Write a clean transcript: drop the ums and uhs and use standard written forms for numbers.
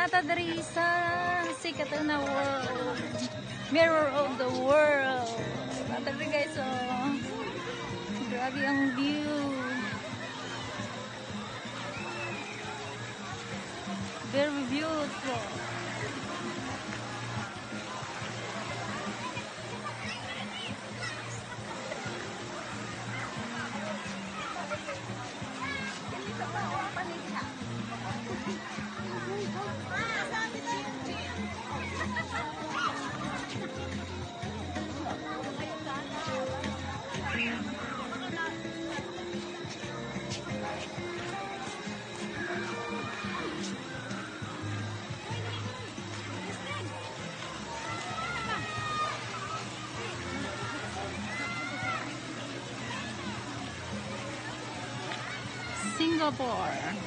Nata diri sa sikat na world. Mirror of the world. Nata diri guys, oh. Grabe ang view. Very beautiful. Singapore.